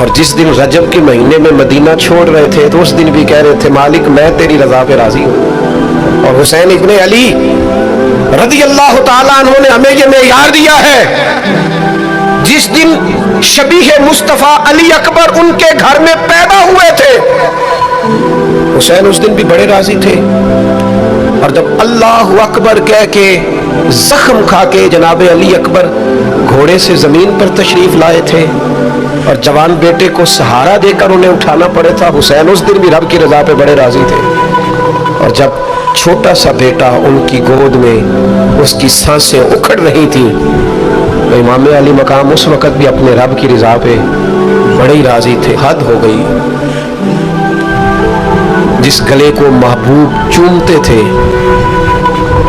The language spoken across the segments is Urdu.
اور جس دن رجب کے مہینے میں مدینہ چھوڑ رہے تھے تو اس دن بھی کہہ رہے تھے مالک میں تیری رضا پہ راضی ہوں. اور حسین ابن علی رضی اللہ تعالیٰ عنہ نے ہمیں یہ معیار دیا ہے. جس دن شبیہ مصطفیٰ علی اکبر ان کے گھر میں پیدا ہوئے تھے حسین اس دن بھی بڑے راضی تھے. اور جب اللہ اکبر کہہ کے زخم کھا کے جناب علی اکبر گھوڑے سے زمین پر تشریف لائے تھے اور جوان بیٹے کو سہارا دے کر انہیں اٹھانا پڑے تھا, حسین اس دن بھی رب کی رضا پہ بڑے راضی تھے. اور جب چھوٹا سا بیٹا ان کی گود میں اس کی سانسیں اکھڑ رہی تھیں تو امام علی مقام اس وقت بھی اپنے رب کی رضا پہ بڑے ہی راضی تھے. حد ہو گئی. جس گلے کو محبوب چومتے تھے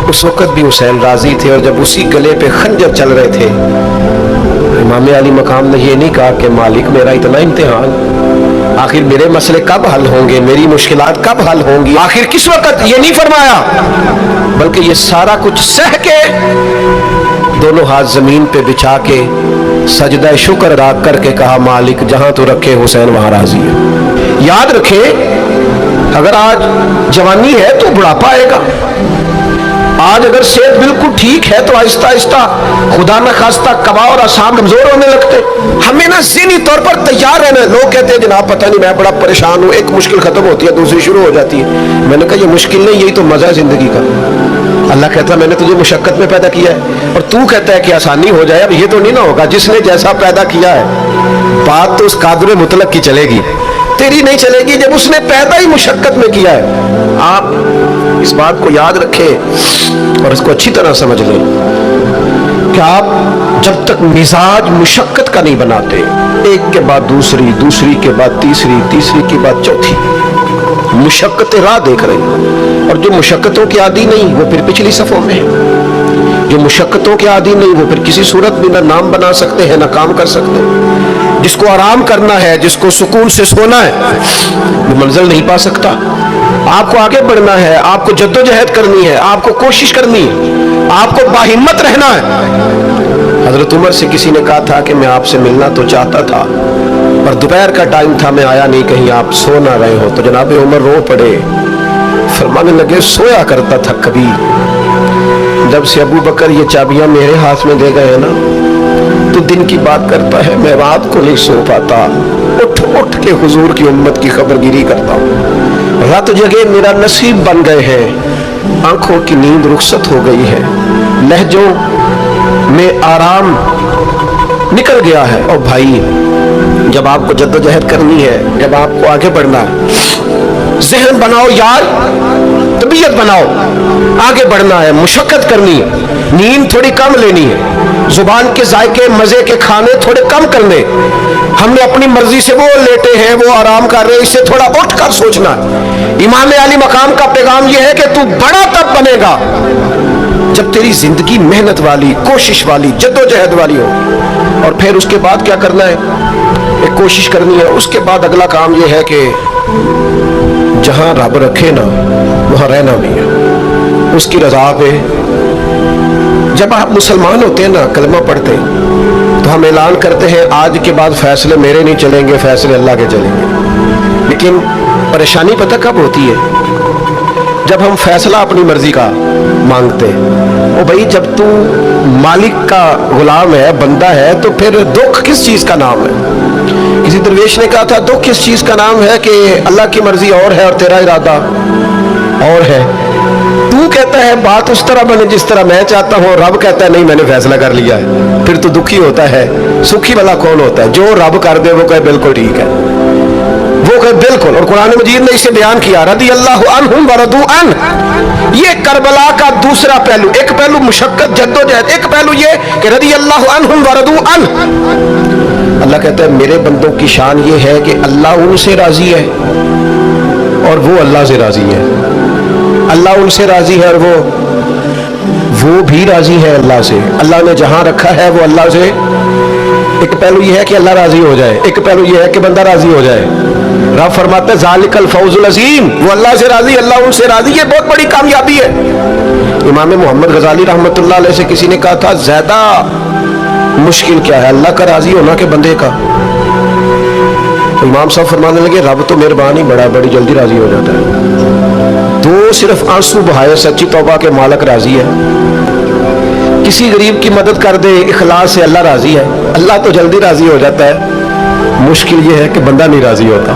اس وقت بھی حسین راضی تھے. اور جب اسی گلے پہ خنجر چل رہے تھے امام علی مقام نے یہ نہیں کہا کہ مالک میرا اتنا امتحان, آخر میرے مسئلے کب حل ہوں گے, میری مشکلات کب حل ہوں گی, آخر کس وقت, یہ نہیں فرمایا. بلکہ یہ سارا کچھ سہ کے دونوں ہاتھ زمین پہ بچھا کے سجدہ شکر ادا کر کے کہا مالک جہاں تو رکھے حسین وہاں راضی ہے. یاد رکھے اگر آج جوانی ہے تو بڑھاپا آئے گا, آج اگر صحت بالکل ٹھیک ہے تو آہستہ آہستہ خدا نہ خواستہ قبا اور آسام کمزور ہونے لگتے. ہمیں نا ذہنی طور پر تیار رہنا. لوگ کہتے ہیں جناب پتہ نہیں میں بڑا پریشان ہوں, ایک مشکل ختم ہوتی ہے دوسری شروع ہو جاتی ہے. میں نے کہا یہ مشکل نہیں, یہی تو مزہ ہے زندگی کا. اللہ کہتا ہے میں نے تجھے مشقت میں پیدا کیا ہے اور تو کہتا ہے کہ آسانی ہو جائے. اب یہ تو نہیں نہ ہوگا, جس نے جیسا پیدا کیا ہے بات تو اس قادر مطلق کی چلے گی, تیری نہیں چلے گی جب اس نے پیدا ہی مشقت میں کیا ہے. آپ اس بات کو یاد رکھیں اور اس کو اچھی طرح سمجھ لیں کہ آپ جب تک مزاج مشقت کا نہیں بناتے, ایک کے بعد دوسری, دوسری کے بعد تیسری, تیسری کے بعد چوتھی مشقت راہ دیکھ رہے ہیں. اور جو مشقتوں کے عادی نہیں وہ پھر پچھلی صفوں میں ہے, جو مشقتوں کے عادی نہیں وہ پھر کسی صورت میں نہ نام بنا سکتے ہیں نہ کام کر سکتے. جس کو آرام کرنا ہے, جس کو سکون سے سونا ہے وہ منزل نہیں پا سکتا. آپ کو آگے بڑھنا ہے, آپ کو جدوجہد کرنی ہے, آپ کو کوشش کرنی ہے, آپ کو باہمت رہنا ہے. حضرت عمر سے کسی نے کہا تھا کہ میں آپ سے ملنا تو چاہتا تھا پر دوپہر کا ٹائم تھا, میں آیا نہیں, کہیں آپ سو نہ رہے ہو. تو جناب عمر رو پڑے, فرمانے لگے سویا کرتا تھا کبھی, جب سے ابو بکر یہ چابیاں میرے ہاتھ میں دے گئے نا تو دن کی بات کرتا ہے, میں رات کو نہیں سو پاتا, اٹھ اٹھ کے حضور کی امت کی خبر گیری کرتا ہوں. رات جگہ میرا نصیب بن گئے ہیں, آنکھوں کی نیند رخصت ہو گئی ہے, لہجوں میں آرام نکل گیا ہے. اور بھائی جب آپ کو جدوجہد کرنی ہے, جب آپ کو آگے بڑھنا ہے, ذہن بناؤ یار, طبیعت بناؤ, آگے بڑھنا ہے, مشقت کرنی ہے, نیند تھوڑی کم لینی ہے, زبان کے ذائقے مزے کے کھانے تھوڑے کم کرنے. ہم نے اپنی مرضی سے وہ لیٹے ہیں, وہ آرام کر رہے ہیں, اس سے تھوڑا اٹھ کر سوچنا. امام علی مقام کا پیغام یہ ہے کہ تو بڑا تب بنے گا جب تیری زندگی محنت والی, کوشش والی, جدوجہد والی ہو. اور پھر اس کے بعد کیا کرنا ہے, ایک کوشش کرنی ہے. اس کے بعد اگلا کام یہ ہے کہ جہاں رب رکھے نا وہاں رہنا بھی ہے, اس کی رضا پہ. جب آپ مسلمان ہوتے ہیں نا, کلمہ پڑھتے تو ہم اعلان کرتے ہیں آج کے بعد فیصلے میرے نہیں چلیں گے, فیصلے اللہ کے چلیں گے. لیکن پریشانی پتہ کب ہوتی ہے, جب ہم فیصلہ اپنی مرضی کا مانگتے. او بھائی جب تو مالک کا غلام ہے, بندہ ہے, تو پھر دکھ کس چیز کا نام ہے. کسی درویش نے کہا تھا دکھ کس چیز کا نام ہے کہ اللہ کی مرضی اور ہے اور تیرا ارادہ اور ہے. تو کہتا ہے بات اس طرح بنے جس طرح میں چاہتا ہوں, رب کہتا ہے نہیں میں نے فیصلہ کر لیا ہے. پھر تو دکھی ہوتا ہے. سکھی والا کون ہوتا ہے, جو رب کر دے وہ کہے بالکل ٹھیک ہے, وہ کہے بالکل. اور قرآن مجید نے اسے بیان کیا رضی اللہ عنہم ورضوا عنہ. یہ کربلا کا دوسرا پہلو, ایک پہلو مشقت جدوجہد, ایک پہلو یہ کہ رضی اللہ عنہم ورضوا عنہ. اللہ کہتا ہے میرے بندوں کی شان یہ ہے کہ اللہ ان سے راضی ہے اور وہ اللہ سے راضی ہے. اللہ ان سے راضی ہے اور وہ بھی راضی ہے اللہ سے. اللہ نے جہاں رکھا ہے وہ اللہ سے. ایک پہلو یہ ہے کہ اللہ راضی ہو جائے, ایک پہلو یہ ہے کہ بندہ راضی ہو جائے. رب فرماتا ہے ذالک الفوز العظیم, وہ اللہ سے راضی, اللہ ان سے راضی, یہ بہت بڑی کامیابی ہے. امام محمد غزالی رحمۃ اللہ علیہ سے کسی نے کہا تھا زیادہ مشکل کیا ہے, اللہ کا راضی ہونا کہ بندے کا. تو امام صاحب فرمانے لگے رب تو مہربان ہی بڑا، بڑی جلدی راضی ہو جاتا ہے. تو صرف آنسو بہائے سچی توبہ کے مالک راضی ہے. کسی غریب کی مدد کر دے اخلاص سے، اللہ راضی ہے. اللہ تو جلدی راضی ہو جاتا ہے، مشکل یہ ہے کہ بندہ نہیں راضی ہوتا.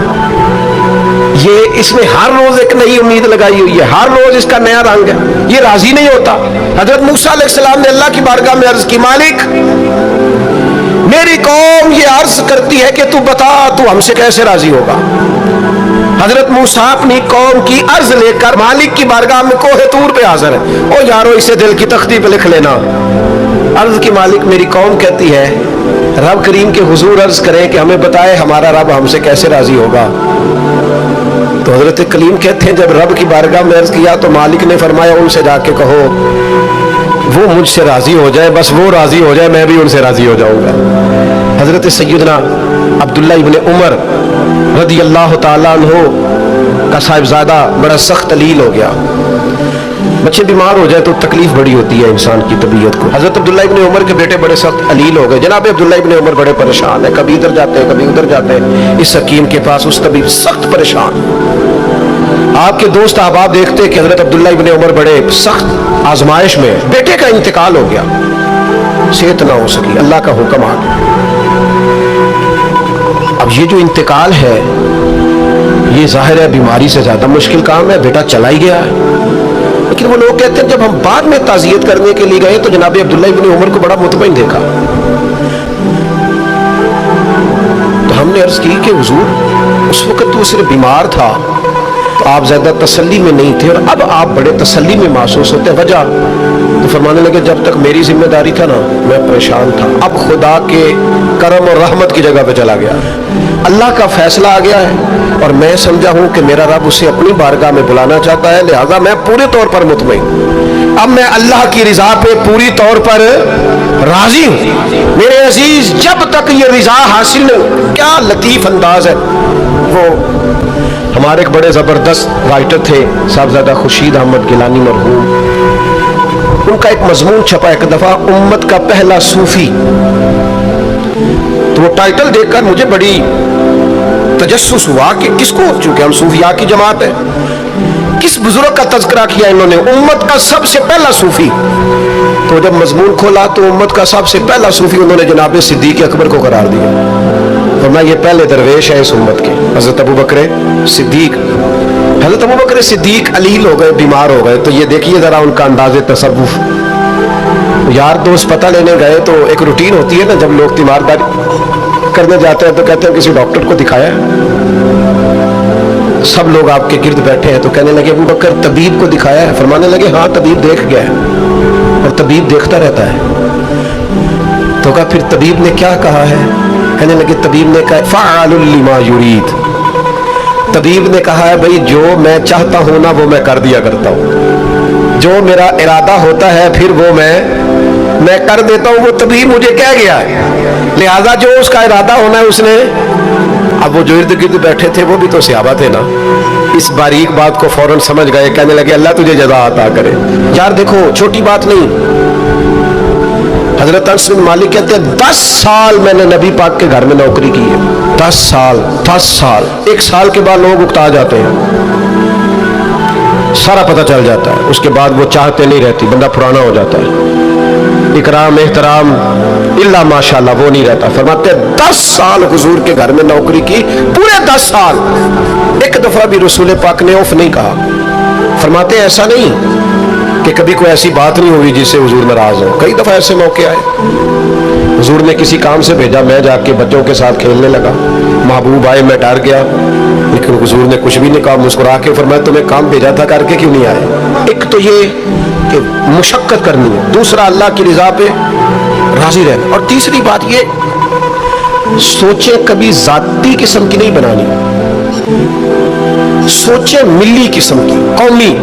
یہ اس میں ہر روز ایک نئی امید لگائی ہوئی ہے، ہر روز اس کا نیا رنگ ہے. یہ راضی نہیں ہوتا. حضرت موسیٰ علیہ السلام نے اللہ کی بارگاہ میں عرض کی مالک میری قوم یہ عرض کرتی ہے کہ تو بتا تو ہم سے کیسے راضی ہوگا. حضرت موسیٰ اپنی قوم کی عرض لے کر مالک کی بارگاہ میں کوہ طور پہ حاضر ہے. او یارو اسے دل کی تختی پہ لکھ لینا. عرض کی مالک میری قوم کہتی ہے رب کریم کے حضور عرض کریں کہ ہمیں بتائے ہمارا رب ہم سے کیسے راضی ہوگا. تو حضرت کلیم کہتے ہیں جب رب کی بارگاہ میں عرض کیا تو مالک نے فرمایا ان سے جا کے کہو وہ مجھ سے راضی ہو جائے، بس وہ راضی ہو جائے میں بھی ان سے راضی ہو جاؤں گا. حضرت سیدنا عبداللہ ابن عمر رضی اللہ تعالیٰ عنہ کا صاحبزادہ بڑا سخت علیل ہو گیا. بچے بیمار ہو جائے تو تکلیف بڑی ہوتی ہے انسان کی طبیعت کو. حضرت عبداللہ ابن عمر کے بیٹے بڑے سخت علیل ہو گئے. جناب عبداللہ ابن عمر بڑے پریشان ہیں، کبھی ادھر جاتے ہیں کبھی ادھر جاتے ہیں، اس حکیم کے پاس اس طبیب سخت پریشان. آپ کے دوست احباب دیکھتے کہ حضرت عبداللہ ابن عمر بڑے سخت آزمائش میں، بیٹے کا انتقال ہو گیا، صحت نہ ہو سکی، اللہ کا حکم آ گیا. اب یہ جو انتقال ہے یہ ظاہر ہے بیماری سے زیادہ مشکل کام ہے، بیٹا چلا ہی گیا ہے. لیکن وہ لوگ کہتے ہیں جب ہم بعد میں تعزیت کرنے کے لیے گئے تو جناب عبداللہ ابن عمر کو بڑا مطمئن دیکھا. تو ہم نے عرض کی کہ حضور اس وقت تو صرف بیمار تھا تو آپ زیادہ تسلی میں نہیں تھے اور اب آپ بڑے تسلی میں محسوس ہوتے ہیں، وجہ؟ تو فرمانے لگے جب تک میری ذمہ داری تھا نا میں پریشان تھا، اب خدا کے کرم اور رحمت کی جگہ پہ چلا گیا، اللہ کا فیصلہ آ گیا ہے اور میں سمجھا ہوں کہ میرا رب اسے اپنی بارگاہ میں بلانا چاہتا ہے، لہذا میں پورے طور پر مطمئن. اب میں اللہ کی رضا پہ پوری طور پر راضی ہوں. میرے عزیز جب تک یہ رضا حاصل نہیں، کیا لطیف انداز ہے. وہ ہمارے ایک بڑے زبردست رائٹر تھے صاحبزادہ خورشید احمد گیلانی مرحوم، ان کا ایک مضمون چھپا ایک دفعہ امت کا پہلا صوفی. تو وہ ٹائٹل دیکھ کر مجھے بڑی تجسس ہوا کہ کس کو، چونکہ ہم صوفیاء کی جماعت ہے، کس بزرگ کا تذکرہ کیا انہوں نے، امت کا سب سے پہلا صوفی. تو جب مضمون کھولا تو امت کا سب سے پہلا صوفی انہوں نے جناب صدیق اکبر کو قرار دیا. فرمایا یہ پہلے درویش ہے اس امت کے، حضرت ابو بکر صدیق. حضرت ابو بکر صدیق علیل ہو گئے، بیمار ہو گئے. تو یہ دیکھیے ذرا ان کا انداز تصوف. یار دوست پتہ لینے گئے تو ایک روٹین ہوتی ہے نا، جب لوگ تیمارداری کرنے جاتے ہیں تو کہتے ہیں کسی ڈاکٹر کو دکھایا ہے. سب لوگ آپ کے گرد بیٹھے ہیں تو کہنے لگے ابو بکر طبیب کو دکھایا ہے؟ فرمانے لگے ہاں طبیب دیکھ گیا ہے اور طبیب دیکھتا رہتا ہے. تو کہا پھر طبیب نے کیا کہا ہے؟ کہنے لگے طبیب نے کہا فعال لما یرید. طبیب نے کہا ہے بھئی جو میں چاہتا ہوں نا وہ میں کر دیا کرتا ہوں، جو میرا ارادہ ہوتا ہے پھر وہ میں کر دیتا ہوں. وہ طبیب مجھے کہہ گیا ہے، لہذا جو اس کا ارادہ ہونا ہے اس نے. اب وہ جو ارد گرد بیٹھے تھے وہ بھی تو صحابہ تھے نا، اس باریک بات کو فوراً سمجھ گئے. کہنے لگے اللہ تجھے جزا عطا کرے. یار دیکھو چھوٹی بات نہیں. حضرت انس بن مالک کہتے ہیں 10 سال میں نے نبی پاک کے گھر میں نوکری کی ہے. 10 سال. 1 سال کے بعد لوگ اکتا جاتے ہیں، سارا پتہ چل جاتا ہے. اس کے بعد وہ چاہتے نہیں رہتی، بندہ پرانا ہو جاتا ہے. اکرام احترام الا ماشاءاللہ وہ نہیں رہتا. فرماتے ہیں 10 سال حضور کے گھر میں نوکری کی، پورے 10 سال. ایک دفعہ بھی رسول پاک نے اوف نہیں کہا. فرماتے ہیں ایسا نہیں کہ کبھی کوئی ایسی بات نہیں ہوئی جس سے حضور ناراض ہو. کئی دفعہ ایسے موقع آئے، حضور نے کسی کام سے بھیجا، میں جا کے بچوں کے ساتھ کھیلنے لگا، محبوب آئے میں ڈر گیا، لیکن حضور نے کچھ بھی نہیں کہا، مسکرا کے فرمایا تمہیں کام بھیجا تھا کر کے کیوں نہیں آئے. ایک تو یہ کہ مشقت کرنی ہے، دوسرا اللہ کی رضا پہ راضی رہنا، اور تیسری بات یہ سوچیں کبھی ذاتی قسم کی نہیں بنانی، سوچیں ملی قسم کی، قومی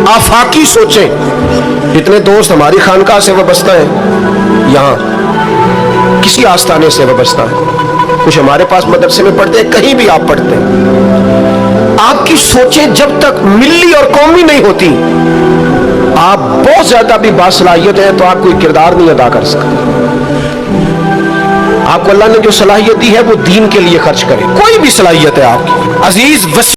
آفاقی سوچیں. جتنے دوست ہماری خانقاہ سے وابستہ ہیں، یہاں کسی آستانے سے وابستہ ہیں، کچھ ہمارے پاس مدرسے میں پڑھتے ہیں، کہیں بھی آپ پڑھتے ہیں، آپ کی سوچیں جب تک ملی اور قومی نہیں ہوتی، آپ بہت زیادہ بھی باصلاحیت ہیں تو آپ کوئی کردار نہیں ادا کر سکتے. آپ کو اللہ نے جو صلاحیت دی ہے وہ دین کے لیے خرچ کریں. کوئی بھی صلاحیت ہے آپ کی عزیز.